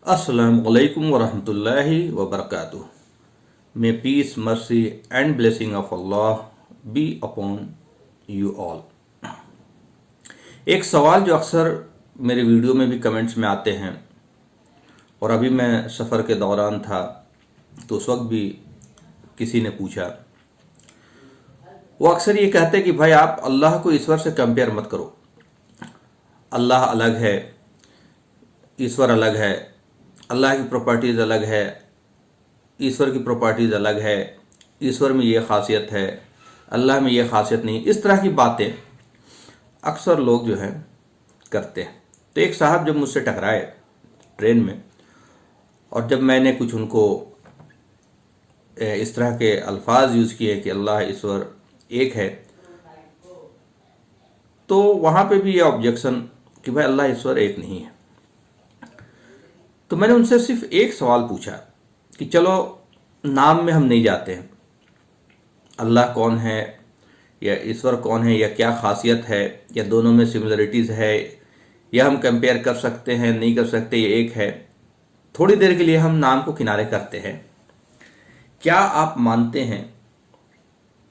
अस्सलाम वालेकुम वरहमतुल्लाहि वबरकातुह। May peace, mercy and blessing of Allah be upon you all। एक सवाल जो अक्सर मेरे वीडियो में भी कमेंट्स में आते हैं और अभी मैं सफ़र के दौरान था तो उस वक्त भी किसी ने पूछा, वो अक्सर ये कहते हैं कि भाई आप अल्लाह को ईश्वर से कंपेयर मत करो। अल्लाह अलग है, ईश्वर अलग है, अल्लाह की प्रॉपर्टीज़ अलग है, ईश्वर की प्रॉपर्टीज़ अलग है, ईश्वर में ये खासियत है, अल्लाह में ये खासियत नहीं। इस तरह की बातें अक्सर लोग जो हैं करते हैं। तो एक साहब जब मुझसे टकराए ट्रेन में और जब मैंने कुछ उनको इस तरह के अल्फाज यूज़ किए कि अल्लाह ईश्वर एक है, तो वहाँ पे भी ये ऑब्जेक्शन कि भाई अल्लाह ईश्वर एक नहीं है। तो मैंने उनसे सिर्फ एक सवाल पूछा कि चलो नाम में हम नहीं जाते हैं, अल्लाह कौन है या ईश्वर कौन है या क्या खासियत है या दोनों में सिमिलरिटीज़ है या हम कंपेयर कर सकते हैं नहीं कर सकते, ये एक है। थोड़ी देर के लिए हम नाम को किनारे करते हैं। क्या आप मानते हैं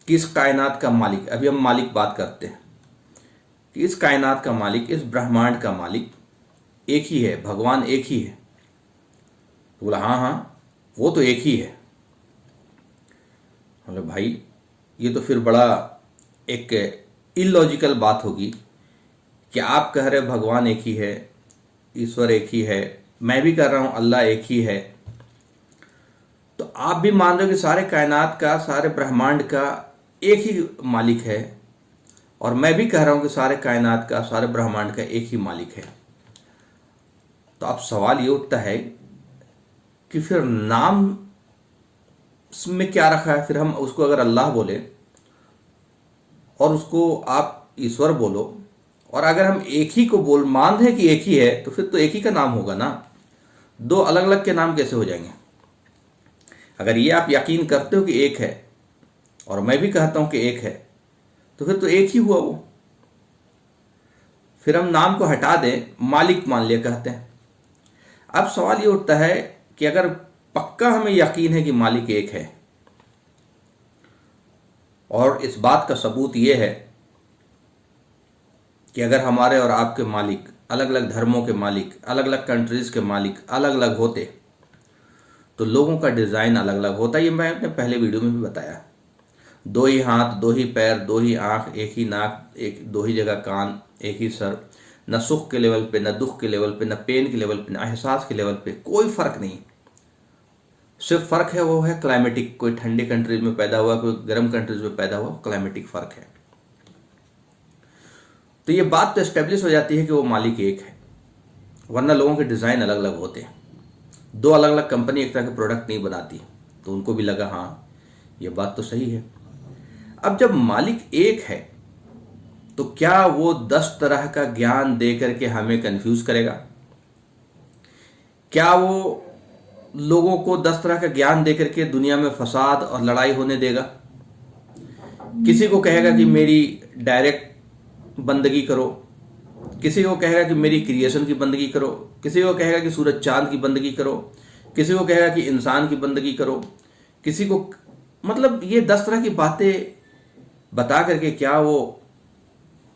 कि इस कायनात का मालिक, अभी हम मालिक बात करते हैं, कि इस कायनात का मालिक, इस ब्रह्मांड का मालिक एक ही है, भगवान एक ही है? तो बोला हाँ वो तो एक ही है। बोले भाई ये तो फिर बड़ा एक इलॉजिकल बात होगी कि आप कह रहे भगवान एक ही है, ईश्वर एक ही है, मैं भी कह रहा हूँ अल्लाह एक ही है, तो आप भी मान रहे हो कि सारे कायनात का, सारे ब्रह्मांड का एक ही मालिक है, और मैं भी कह रहा हूँ कि सारे कायनात का, सारे ब्रह्मांड का एक ही मालिक है। तो अब सवाल ये उठता है कि फिर नाम में क्या रखा है? फिर हम उसको अगर अल्लाह बोले और उसको आप ईश्वर बोलो, और अगर हम एक ही को मान रहे कि एक ही है, तो फिर तो एक ही का नाम होगा ना। दो अलग अलग के नाम कैसे हो जाएंगे? अगर ये आप यकीन करते हो कि एक है और मैं भी कहता हूं कि एक है, तो फिर तो एक ही हुआ वो। फिर हम नाम को हटा दें, मालिक मान लिया कहते हैं। अब सवाल ये उठता है कि अगर पक्का हमें यकीन है कि मालिक एक है, और इस बात का सबूत ये है कि अगर हमारे और आपके मालिक, अलग अलग धर्मों के मालिक, अलग अलग कंट्रीज के मालिक अलग अलग होते, तो लोगों का डिज़ाइन अलग अलग होता। ये मैं अपने पहले वीडियो में भी बताया। दो ही हाथ, दो ही पैर, दो ही आँख, एक ही नाक, दो ही जगह कान, एक ही सर। न सुख के लेवल पे, न दुख के लेवल पे, न पेन के लेवल पे, न एहसास के लेवल पे कोई फ़र्क नहीं। सिर्फ फ़र्क है वो है क्लाइमेटिक। कोई ठंडी कंट्रीज में पैदा हुआ, कोई गर्म कंट्रीज में पैदा हुआ, क्लाइमेटिक फ़र्क है। तो ये बात तो एस्टेब्लिश हो जाती है कि वो मालिक एक है, वरना लोगों के डिज़ाइन अलग अलग होते हैं। दो अलग अलग कंपनी एक तरह के प्रोडक्ट नहीं बनाती, तो उनको भी लगा हाँ ये बात तो सही है। अब जब मालिक एक है, तो क्या वो 10 तरह का ज्ञान दे करके हमें कंफ्यूज करेगा? क्या वो लोगों को 10 तरह का ज्ञान दे करके दुनिया में फसाद और लड़ाई होने देगा? किसी को कहेगा कि मेरी डायरेक्ट बंदगी करो, किसी को कहेगा कि मेरी क्रिएशन की बंदगी करो, किसी को कहेगा कि सूरज चांद की बंदगी करो, किसी को कहेगा कि इंसान की बंदगी करो, किसी को, मतलब ये 10 तरह की बातें बता करके क्या वो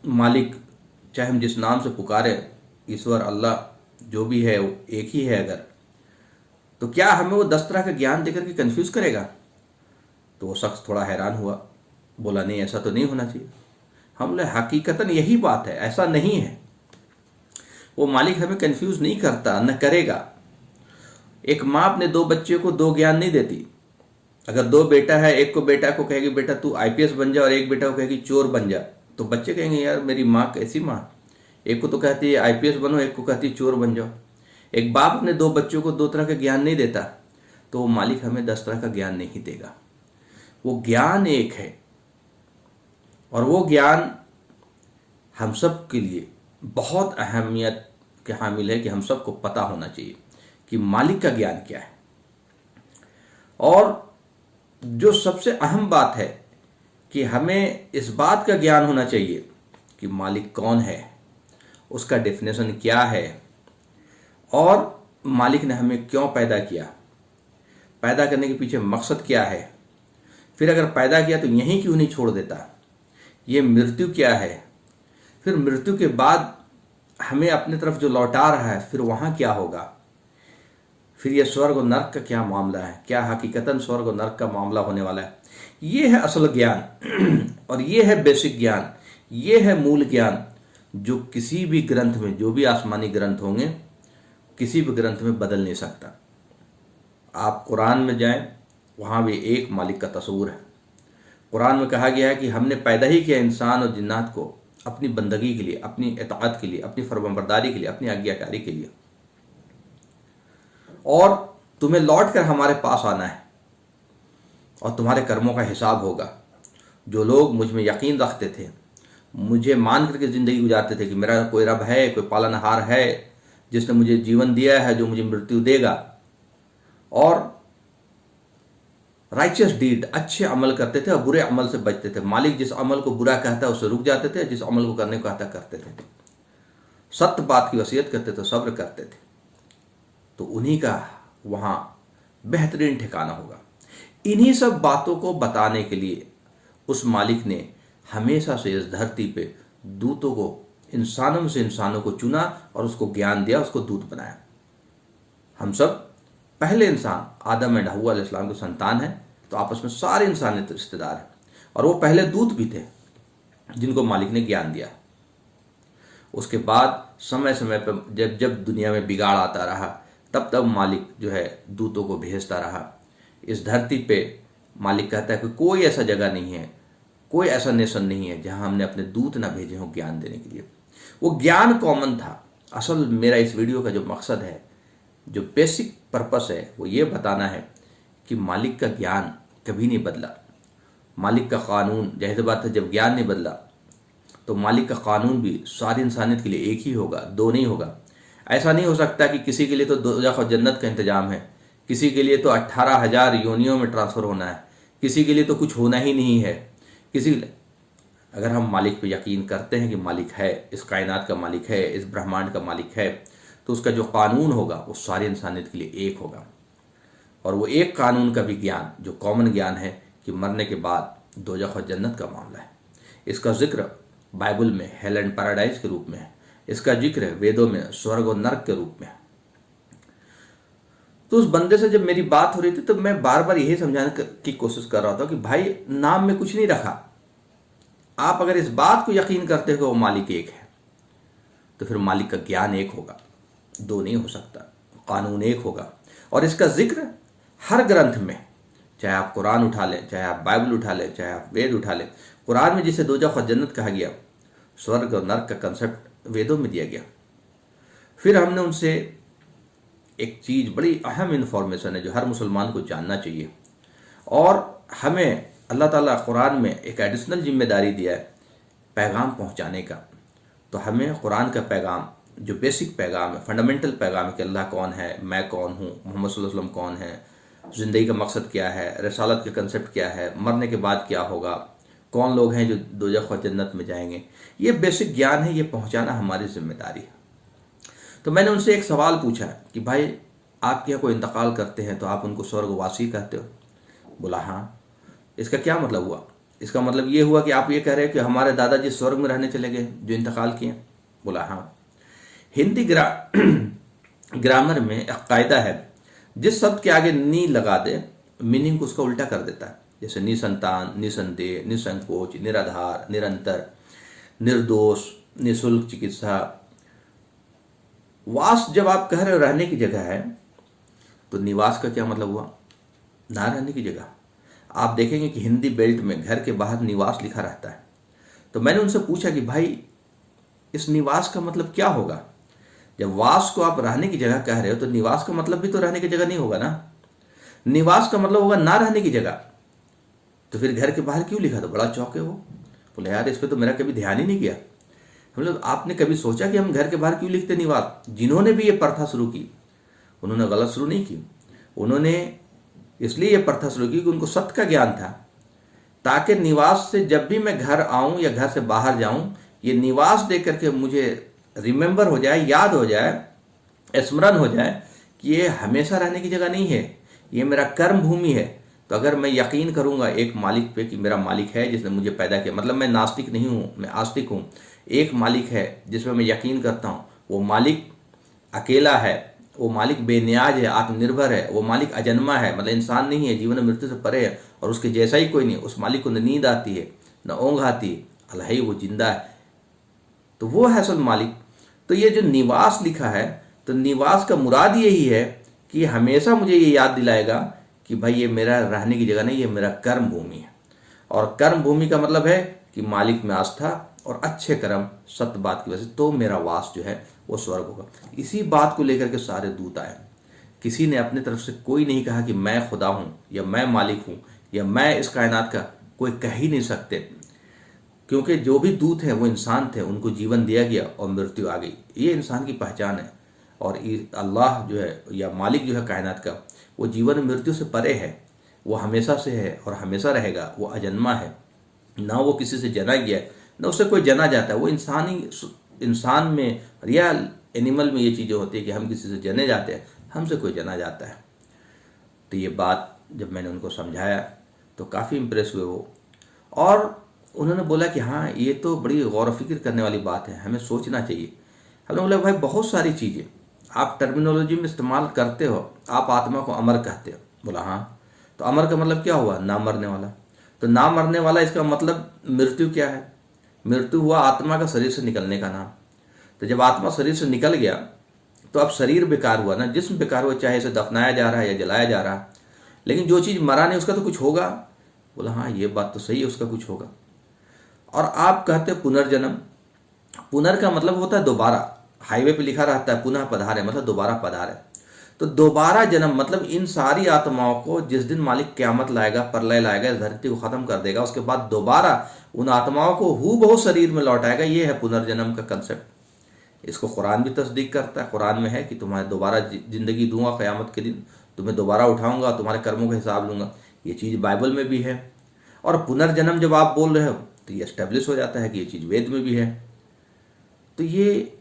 मालिक, चाहे हम जिस नाम से पुकारे, ईश्वर, अल्लाह, जो भी है वो एक ही है अगर, तो क्या हमें वो 10 तरह का ज्ञान देकर के कंफ्यूज करेगा? तो वो शख्स थोड़ा हैरान हुआ, बोला नहीं ऐसा तो नहीं होना चाहिए। हम बोले हकीकतन यही बात है, ऐसा नहीं है। वो मालिक हमें कंफ्यूज नहीं करता, न करेगा। एक माँ अपने 2 बच्चे को 2 ज्ञान नहीं देती। अगर 2 बेटा है, एक को बेटा को कहेगी बेटा तू आईपीएस बन जा, और एक बेटा को कहेगी चोर बन जा, तो बच्चे कहेंगे यार मेरी माँ कैसी माँ, एक को तो कहती है आईपीएस बनो, एक को कहती है चोर बन जाओ। एक बाप अपने 2 बच्चों को 2 तरह का ज्ञान नहीं देता, तो वो मालिक हमें 10 तरह का ज्ञान नहीं देगा। वो ज्ञान एक है, और वो ज्ञान हम सब के लिए बहुत अहमियत के हामिल है कि हम सबको पता होना चाहिए कि मालिक का ज्ञान क्या है। और जो सबसे अहम बात है कि हमें इस बात का ज्ञान होना चाहिए कि मालिक कौन है, उसका डेफिनेशन क्या है, और मालिक ने हमें क्यों पैदा किया, पैदा करने के पीछे मकसद क्या है, फिर अगर पैदा किया तो यहीं क्यों नहीं छोड़ देता, ये मृत्यु क्या है, फिर मृत्यु के बाद हमें अपने तरफ जो लौटा रहा है फिर वहाँ क्या होगा, फिर ये स्वर्ग और नर्क का क्या मामला है, क्या हकीकतन स्वर्ग और नर्क का मामला होने वाला है। ये है असल ज्ञान और ये है बेसिक ज्ञान, ये है मूल ज्ञान जो किसी भी ग्रंथ में, जो भी आसमानी ग्रंथ होंगे, किसी भी ग्रंथ में बदल नहीं सकता। आप कुरान में जाएं, वहाँ भी एक मालिक का तस्वूर है। कुरान में कहा गया है कि हमने पैदा ही किया इंसान और जिन्नात को अपनी बंदगी के लिए, अपनी इताअत के लिए, अपनी फरमाबरदारी के लिए, अपनी आज्ञाकारी के लिए, और तुम्हें लौट कर हमारे पास आना है और तुम्हारे कर्मों का हिसाब होगा। जो लोग मुझ में यकीन रखते थे, मुझे मान करके ज़िंदगी गुजारते थे कि मेरा कोई रब है, कोई पालनहार है जिसने मुझे जीवन दिया है, जो मुझे मृत्यु देगा, और राइचियस डीड, अच्छे अमल करते थे और बुरे अमल से बचते थे। मालिक जिस अमल को बुरा कहता है उससे रुक जाते थे, जिस अमल को करने को कहता करते थे, सत्य बात की वसीयत करते थे, सब्र करते थे, तो उन्हीं का वहाँ बेहतरीन ठिकाना होगा। इन्हीं सब बातों को बताने के लिए उस मालिक ने हमेशा से इस धरती पे दूतों को, इंसानों में से इंसानों को चुना और उसको ज्ञान दिया, उसको दूत बनाया। हम सब पहले इंसान आदम एंड हव्वा अलैहिस्सलाम के संतान हैं, तो आपस में सारे इंसान रिश्तेदार हैं, और वो पहले दूत भी थे जिनको मालिक ने ज्ञान दिया। उसके बाद समय समय पर जब जब दुनिया में बिगाड़ आता रहा, तब तब मालिक जो है दूतों को भेजता रहा। इस धरती पे मालिक कहता है कि कोई ऐसा जगह नहीं है, कोई ऐसा नेशन नहीं है जहां हमने अपने दूत ना भेजे हों ज्ञान देने के लिए। वो ज्ञान कॉमन था। असल मेरा इस वीडियो का जो मकसद है, जो बेसिक पर्पस है, वो ये बताना है कि मालिक का ज्ञान कभी नहीं बदला। मालिक का कानून, जाहिर बात है, जब ज्ञान नहीं बदला तो मालिक का कानून भी सारी इंसानियत के लिए एक ही होगा, दो नहीं होगा। ऐसा नहीं हो सकता कि किसी के लिए तो दोज़ख और जन्नत का इंतजाम है, किसी के लिए तो 18,000 योनियों में ट्रांसफ़र होना है, किसी के लिए तो कुछ होना ही नहीं है। अगर हम मालिक पे यकीन करते हैं कि मालिक है, इस कायनात का मालिक है, इस ब्रह्मांड का मालिक है, तो उसका जो कानून होगा वो सारी इंसानियत के लिए एक होगा। और वो एक कानून का भी ज्ञान, जो कॉमन ज्ञान है कि मरने के बाद दोज़ख और जन्नत का मामला है, इसका जिक्र बाइबल में हेल एंड पैराडाइज के रूप में है, इसका जिक्र वेदों में स्वर्ग और नर्क के रूप में है। तो उस बंदे से जब मेरी बात हो रही थी तो मैं बार बार यही समझाने की कोशिश कर रहा था कि भाई, नाम में कुछ नहीं रखा। आप अगर इस बात को यकीन करते हो वो मालिक एक है, तो फिर मालिक का ज्ञान एक होगा, दो नहीं हो सकता। कानून एक होगा, और इसका जिक्र हर ग्रंथ में, चाहे आप कुरान उठा लें, चाहे आप बाइबल उठा लें, चाहे आप वेद उठा लें। कुरान में जिसे दोज़ख और जन्नत कहा गया, स्वर्ग और नर्क का कंसेप्ट वेदों में दिया गया। फिर हमने उनसे एक चीज़, बड़ी अहम इन्फॉर्मेशन है जो हर मुसलमान को जानना चाहिए, और हमें अल्लाह ताला कुरान में एक एडिशनल जिम्मेदारी दिया है पैगाम पहुंचाने का। तो हमें कुरान का पैगाम, जो बेसिक पैगाम है, फंडामेंटल पैगाम है कि अल्लाह कौन है, मैं कौन हूँ, मोहम्मद सल्लल्लाहु अलैहि वसल्लम कौन है, ज़िंदगी का मकसद क्या है, रसालत का कंसेप्ट क्या है, मरने के बाद क्या होगा, कौन लोग हैं जो दोज़ख और जन्नत में जाएंगे, ये बेसिक ज्ञान है, ये पहुँचाना हमारी जिम्मेदारी है। तो मैंने उनसे एक सवाल पूछा कि भाई, आपके यहाँ कोई इंतकाल करते हैं तो आप उनको स्वर्गवासी कहते हो? बोला हाँ। इसका क्या मतलब हुआ? इसका मतलब ये हुआ कि आप ये कह रहे हैं कि हमारे दादाजी स्वर्ग में रहने चले गए जो इंतकाल किए? बोला हाँ। हिंदी ग्रामर में एक कायदा है, जिस शब्द के आगे नी लगा दे मीनिंग को उसका उल्टा कर देता है। जैसे निसंतान, निसंदेह, निसंकोच, निराधार, निरंतर, निर्दोष, निःशुल्क चिकित्सा। वास जब आप कह रहे हो रहने की जगह है, तो निवास का क्या मतलब हुआ? ना रहने की जगह। आप देखेंगे कि हिंदी बेल्ट में घर के बाहर निवास लिखा रहता है। तो मैंने उनसे पूछा कि भाई, इस निवास का मतलब क्या होगा? जब वास को आप रहने की जगह कह रहे हो तो निवास का मतलब भी तो रहने की जगह नहीं होगा ना। निवास का मतलब होगा ना रहने की जगह। तो फिर घर के बाहर क्यों लिखा? तो बड़ा चौंके वो। बोले यार, इस पर तो मेरा कभी ध्यान ही नहीं गया। मतलब आपने कभी सोचा कि हम घर के बाहर क्यों लिखते निवास? जिन्होंने भी ये प्रथा शुरू की, उन्होंने गलत शुरू नहीं की। उन्होंने इसलिए ये प्रथा शुरू की कि उनको सत्य का ज्ञान था, ताकि निवास से जब भी मैं घर आऊं या घर से बाहर जाऊं, ये निवास देख करके मुझे रिमेंबर हो जाए, याद हो जाए, स्मरण हो जाए कि ये हमेशा रहने की जगह नहीं है, ये मेरा कर्म भूमि है। तो अगर मैं यकीन करूंगा एक मालिक पे कि मेरा मालिक है जिसने मुझे पैदा किया, मतलब मैं नास्तिक नहीं हूँ, मैं आस्तिक हूँ, एक मालिक है जिसमें मैं यकीन करता हूँ, वो मालिक अकेला है, वो मालिक बेनियाज है, आत्मनिर्भर है, वो मालिक अजन्मा है, मतलब इंसान नहीं है, जीवन मृत्यु से परे है और उसके जैसा ही कोई नहीं। उस मालिक को न नींद आती है न ऊँघ आती है, अल्लाह ही वो जिंदा है, तो वो है असल मालिक। तो ये जो निवास लिखा है, तो निवास का मुराद यही है कि हमेशा मुझे ये याद दिलाएगा कि भाई ये मेरा रहने की जगह नहीं, ये मेरा कर्म भूमि है। और कर्म भूमि का मतलब है कि मालिक में आस्था और अच्छे कर्म सत्य बात की वजह से तो मेरा वास जो है वो स्वर्ग होगा। इसी बात को लेकर के सारे दूत आए। किसी ने अपनी तरफ से कोई नहीं कहा कि मैं खुदा हूं या मैं मालिक हूं या मैं इस कायनात का, कोई कह ही नहीं सकते, क्योंकि जो भी दूत हैं वो इंसान थे, उनको जीवन दिया गया और मृत्यु आ गई। ये इंसान की पहचान है। और अल्लाह जो है या मालिक जो है कायनात का, वो जीवन मृत्यु से परे है, वो हमेशा से है और हमेशा रहेगा, वो अजन्मा है, ना वो किसी से जना गया है ना उससे कोई जना जाता है। वो इंसान में या एनिमल में ये चीज़ें होती है कि हम किसी से जने जाते हैं, हमसे कोई जना जाता है। तो ये बात जब मैंने उनको समझाया तो काफ़ी इम्प्रेस हुए वो, और उन्होंने बोला कि हाँ ये तो बड़ी गौर व फिक्र करने वाली बात है, हमें सोचना चाहिए। हमने बोला भाई बहुत सारी चीज़ें आप टर्मिनोलॉजी में इस्तेमाल करते हो, आप आत्मा को अमर कहते हो। बोला हाँ, तो अमर का मतलब क्या हुआ? ना मरने वाला। तो ना मरने वाला, इसका मतलब मृत्यु क्या है? मृत्यु हुआ आत्मा का शरीर से निकलने का नाम। तो जब आत्मा शरीर से निकल गया तो अब शरीर बेकार हुआ ना, जिस्म बेकार हुआ, चाहे इसे दफनाया जा रहा है या जलाया जा रहा है, लेकिन जो चीज़ मरा नहीं उसका तो कुछ होगा। बोला हाँ ये बात तो सही है, उसका कुछ होगा। और आप कहते हो पुनर्जन्म, पुनर का मतलब होता है दोबारा। हाईवे पे लिखा रहता है पुनः पधारे, मतलब दोबारा पधारे। तो दोबारा जन्म मतलब इन सारी आत्माओं को जिस दिन मालिक क्यामत लाएगा, प्रलय लाएगा, इस धरती को खत्म कर देगा, उसके बाद दोबारा उन आत्माओं को हूबहू शरीर में लौटाएगा। ये है पुनर्जन्म का कंसेप्ट। इसको कुरान भी तस्दीक करता है। कुरान में है कि तुम्हारे दोबारा जिंदगी दूंगा, क़यामत के दिन तुम्हें दोबारा उठाऊंगा, तुम्हारे कर्मों का हिसाब लूंगा। ये चीज़ बाइबल में भी है। और पुनर्जन्म जब आप बोल रहे हो तो ये एस्टेब्लिश हो जाता है कि ये चीज़ वेद में भी है। तो ये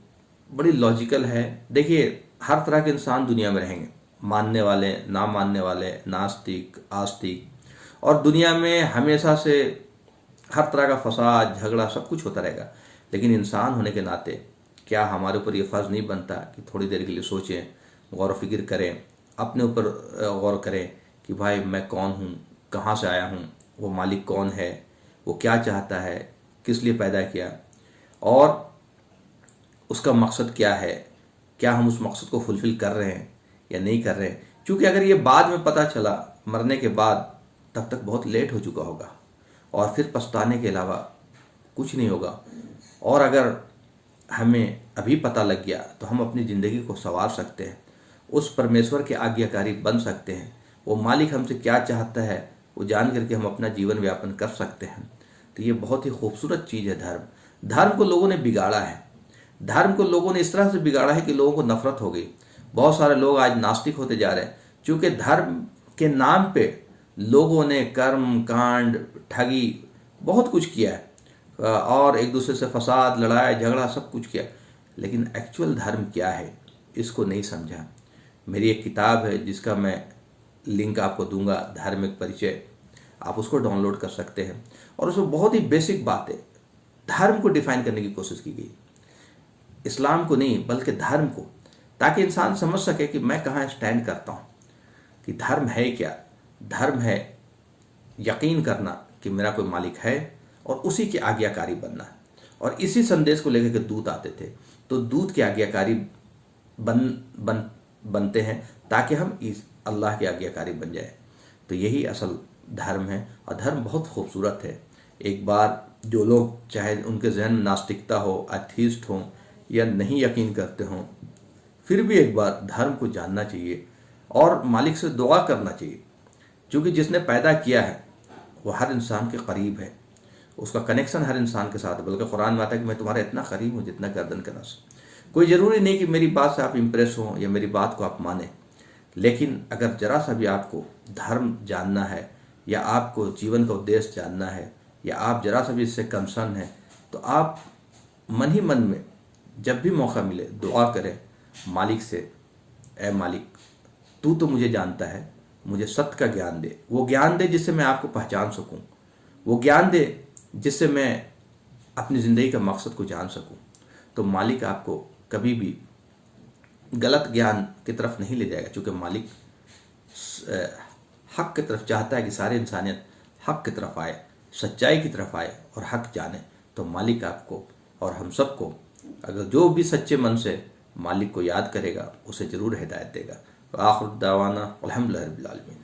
बड़ी लॉजिकल है। देखिए हर तरह के इंसान दुनिया में रहेंगे, मानने वाले, ना मानने वाले, नास्तिक, आस्तिक, और दुनिया में हमेशा से हर तरह का फसाद, झगड़ा, सब कुछ होता रहेगा। लेकिन इंसान होने के नाते क्या हमारे ऊपर ये फ़र्ज़ नहीं बनता कि थोड़ी देर के लिए सोचें, गौर फिक्र करें, अपने ऊपर गौर करें कि भाई मैं कौन हूँ, कहाँ से आया हूँ, वो मालिक कौन है, वो क्या चाहता है, किस लिए पैदा किया, और उसका मकसद क्या है, क्या हम उस मकसद को फुलफ़िल कर रहे हैं या नहीं कर रहे हैं। क्योंकि अगर ये बाद में पता चला, मरने के बाद, तब तक बहुत लेट हो चुका होगा और फिर पछताने के अलावा कुछ नहीं होगा। और अगर हमें अभी पता लग गया तो हम अपनी ज़िंदगी को संवार सकते हैं, उस परमेश्वर के आज्ञाकारी बन सकते हैं। वो मालिक हमसे क्या चाहता है वो जान करके हम अपना जीवन व्यापन कर सकते हैं। तो ये बहुत ही खूबसूरत चीज़ है धर्म। धर्म को लोगों ने बिगाड़ा है। धर्म को लोगों ने इस तरह से बिगाड़ा है कि लोगों को नफरत हो गई। बहुत सारे लोग आज नास्तिक होते जा रहे हैं, क्योंकि धर्म के नाम पे लोगों ने कर्म कांड, ठगी, बहुत कुछ किया है और एक दूसरे से फसाद, लड़ाई झगड़ा सब कुछ किया। लेकिन एक्चुअल धर्म क्या है इसको नहीं समझा। मेरी एक किताब है जिसका मैं लिंक आपको दूंगा, धार्मिक परिचय, आप उसको डाउनलोड कर सकते हैं। और उसमें बहुत ही बेसिक बातें धर्म को डिफाइन करने की कोशिश की गई, इस्लाम को नहीं बल्कि धर्म को, ताकि इंसान समझ सके कि मैं कहाँ स्टैंड करता हूँ, कि धर्म है क्या। धर्म है यकीन करना कि मेरा कोई मालिक है और उसी के आज्ञाकारी बनना है। और इसी संदेश को लेकर के दूत आते थे, तो दूत के आज्ञाकारी बनते हैं ताकि हम इस अल्लाह के आज्ञाकारी बन जाए। तो यही असल धर्म है। और धर्म बहुत खूबसूरत है। एक बार जो लोग, चाहे उनके जहन में नास्तिकता हो, एथीस्ट हो या नहीं यकीन करते हों, फिर भी एक बार धर्म को जानना चाहिए और मालिक से दुआ करना चाहिए, क्योंकि जिसने पैदा किया है वो हर इंसान के करीब है, उसका कनेक्शन हर इंसान के साथ है। बल्कि कुरान में आता है कि मैं तुम्हारा इतना करीब हूँ जितना गर्दन का नस। कोई ज़रूरी नहीं कि मेरी बात से आप इम्प्रेस हों या मेरी बात को आप माने, लेकिन अगर जरा सा भी आपको धर्म जानना है या आपको जीवन का उद्देश्य जानना है या आप जरा सा भी इससे कंसर्न है, तो आप मन ही मन में जब भी मौका मिले दुआ करें मालिक से, ए मालिक तू तो मुझे जानता है, मुझे सत्य का ज्ञान दे, वो ज्ञान दे जिससे मैं आपको पहचान सकूं, वो ज्ञान दे जिससे मैं अपनी ज़िंदगी का मकसद को जान सकूं। तो मालिक आपको कभी भी गलत ज्ञान की तरफ नहीं ले जाएगा, क्योंकि मालिक हक की तरफ चाहता है कि सारी इंसानियत हक की तरफ आए, सच्चाई की तरफ आए और हक जाने। तो मालिक आपको और हम सबको, अगर जो भी सच्चे मन से मालिक को याद करेगा, उसे ज़रूर हिदायत देगा। आखिर दावाना अल्हम्दुलिल्लाहि रब्बिल आलमीन।